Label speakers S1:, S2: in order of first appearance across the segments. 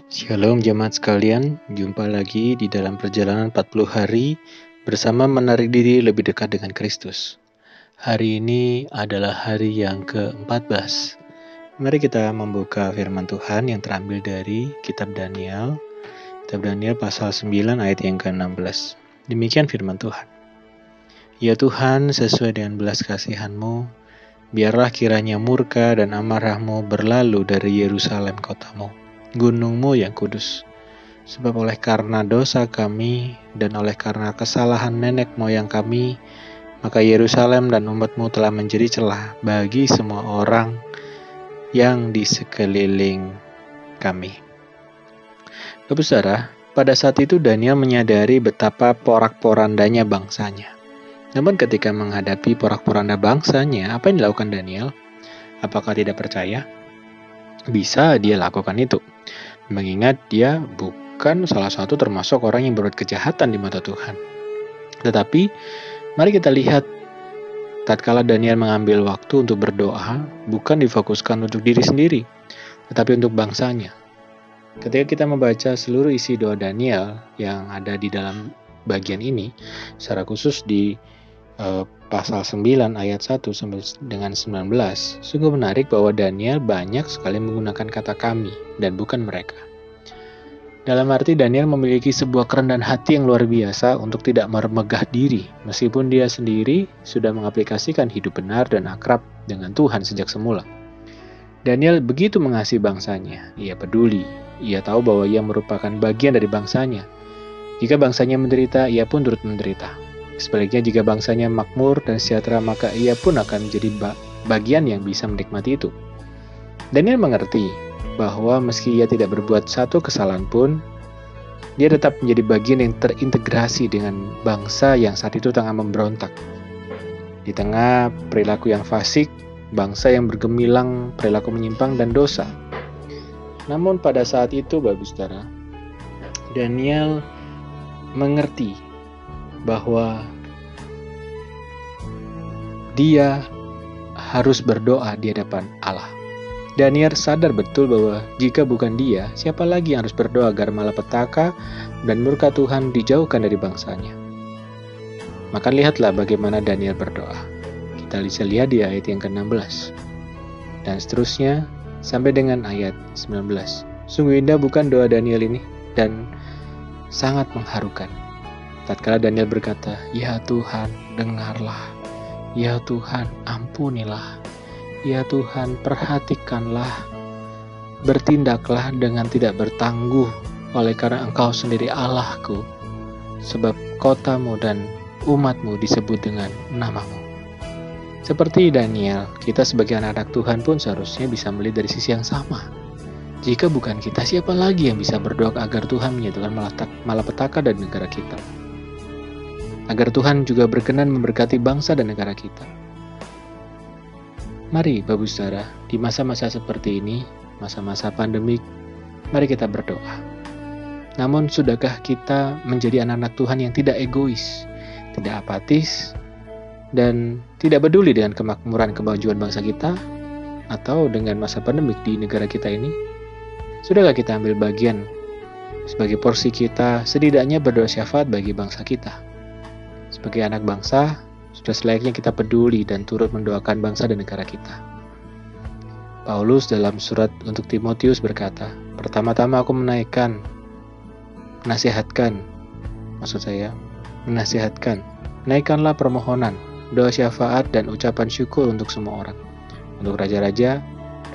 S1: Shalom jemaat sekalian, jumpa lagi di dalam perjalanan 40 hari bersama menarik diri lebih dekat dengan Kristus. Hari ini adalah hari yang ke-14. Mari kita membuka firman Tuhan yang terambil dari Kitab Daniel pasal 9 ayat yang ke-16. Demikian firman Tuhan. Ya Tuhan, sesuai dengan belas kasihan-Mu, biarlah kiranya murka dan amarah-Mu berlalu dari Yerusalem kotamu, gunung-Mu yang kudus. Sebab oleh karena dosa kami dan oleh karena kesalahan nenek moyang kami, maka Yerusalem dan umat-Mu telah menjadi celah bagi semua orang yang di sekeliling kami. Bapak Saudara, pada saat itu Daniel menyadari betapa porak-porandanya bangsanya. Namun ketika menghadapi porak-poranda bangsanya, apa yang dilakukan Daniel? Apakah tidak percaya? Bisa dia lakukan itu, mengingat dia bukan salah satu termasuk orang yang berbuat kejahatan di mata Tuhan. Tetapi, mari kita lihat tatkala Daniel mengambil waktu untuk berdoa, bukan difokuskan untuk diri sendiri, tetapi untuk bangsanya. Ketika kita membaca seluruh isi doa Daniel yang ada di dalam bagian ini, secara khusus di pasal 9 ayat 1 sampai dengan 19, sungguh menarik bahwa Daniel banyak sekali menggunakan kata kami dan bukan mereka. Dalam arti Daniel memiliki sebuah kerendahan hati yang luar biasa untuk tidak meremegah diri, meskipun dia sendiri sudah mengaplikasikan hidup benar dan akrab dengan Tuhan sejak semula. Daniel begitu mengasihi bangsanya, ia peduli, ia tahu bahwa ia merupakan bagian dari bangsanya. Jika bangsanya menderita, ia pun turut menderita. Sebaliknya jika bangsanya makmur dan sejahtera, maka ia pun akan menjadi bagian yang bisa menikmati itu. Daniel mengerti bahwa meski ia tidak berbuat satu kesalahan pun, dia tetap menjadi bagian yang terintegrasi dengan bangsa yang saat itu tengah memberontak. Di tengah perilaku yang fasik, bangsa yang bergemilang, perilaku menyimpang dan dosa. Namun pada saat itu, Bapak Saudara, Daniel mengerti bahwa dia harus berdoa di hadapan Allah. Daniel sadar betul bahwa jika bukan dia, siapa lagi yang harus berdoa agar malapetaka dan murka Tuhan dijauhkan dari bangsanya. Maka lihatlah bagaimana Daniel berdoa. Kita bisa lihat di ayat yang ke-16 dan seterusnya sampai dengan ayat 19. Sungguh indah bukan doa Daniel ini dan sangat mengharukan. Tatkala Daniel berkata, "Ya Tuhan, dengarlah. Ya Tuhan, ampunilah. Ya Tuhan, perhatikanlah. Bertindaklah dengan tidak bertangguh, oleh karena Engkau sendiri Allahku, sebab kotamu dan umatmu disebut dengan namamu." Seperti Daniel, kita sebagai anak-anak Tuhan pun seharusnya bisa melihat dari sisi yang sama. Jika bukan kita, siapa lagi yang bisa berdoa agar Tuhan menyatukan malapetaka dan negara kita? Agar Tuhan juga berkenan memberkati bangsa dan negara kita. Mari Bapak Saudara, di masa-masa seperti ini, masa-masa pandemik, mari kita berdoa. Namun sudahkah kita menjadi anak-anak Tuhan yang tidak egois, tidak apatis, dan tidak peduli dengan kemakmuran kemajuan bangsa kita, atau dengan masa pandemik di negara kita ini? Sudahkah kita ambil bagian sebagai porsi kita, setidaknya berdoa syafaat bagi bangsa kita? Sebagai anak bangsa, sudah selayaknya kita peduli dan turut mendoakan bangsa dan negara kita. Paulus dalam surat untuk Timotius berkata, "Pertama-tama aku menasihatkan, naikkanlah permohonan, doa syafaat dan ucapan syukur untuk semua orang, untuk raja-raja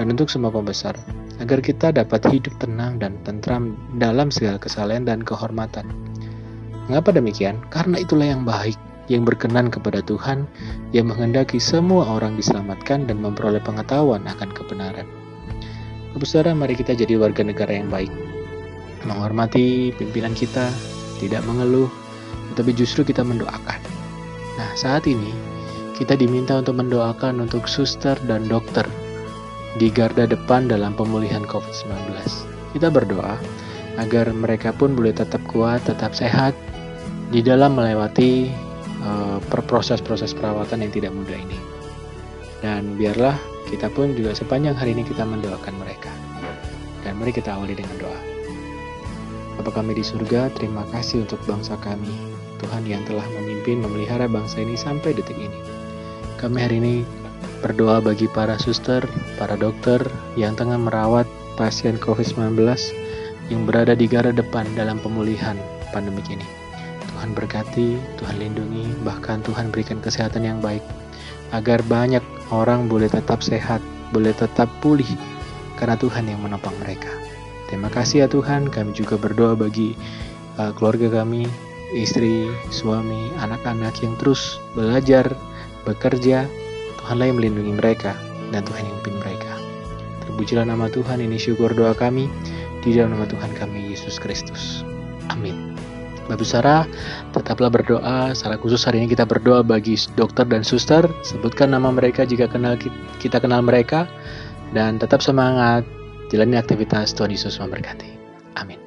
S1: dan untuk semua pembesar, agar kita dapat hidup tenang dan tentram dalam segala kesalehan dan kehormatan." Mengapa demikian? Karena itulah yang baik, yang berkenan kepada Tuhan, yang menghendaki semua orang diselamatkan dan memperoleh pengetahuan akan kebenaran. Bapak Saudara, mari kita jadi warga negara yang baik, menghormati pimpinan kita, tidak mengeluh, tetapi justru kita mendoakan. Nah, saat ini kita diminta untuk mendoakan untuk suster dan dokter di garda depan dalam pemulihan COVID-19. Kita berdoa agar mereka pun boleh tetap kuat, tetap sehat di dalam melewati proses-proses perawatan yang tidak mudah ini. Dan biarlah kita pun juga sepanjang hari ini kita mendoakan mereka. Dan mari kita awali dengan doa. Bapa kami di surga, terima kasih untuk bangsa kami. Tuhan yang telah memimpin, memelihara bangsa ini sampai detik ini. Kami hari ini berdoa bagi para suster, para dokter yang tengah merawat pasien COVID-19 yang berada di garda depan dalam pemulihan pandemik ini. Tuhan berkati, Tuhan lindungi, bahkan Tuhan berikan kesehatan yang baik, agar banyak orang boleh tetap sehat, boleh tetap pulih, karena Tuhan yang menopang mereka. Terima kasih ya Tuhan. Kami juga berdoa bagi keluarga kami, istri, suami, anak-anak yang terus belajar, bekerja. Tuhanlah yang melindungi mereka, dan Tuhan yang memimpin mereka. Terpujilah nama Tuhan, ini syukur doa kami, di dalam nama Tuhan kami, Yesus Kristus. Amin. Bapak Sarah, tetaplah berdoa. Secara khusus hari ini kita berdoa bagi dokter dan suster. Sebutkan nama mereka jika kita kenal mereka. Dan tetap semangat, jalani aktivitas. Tuhan Yesus memberkati. Amin.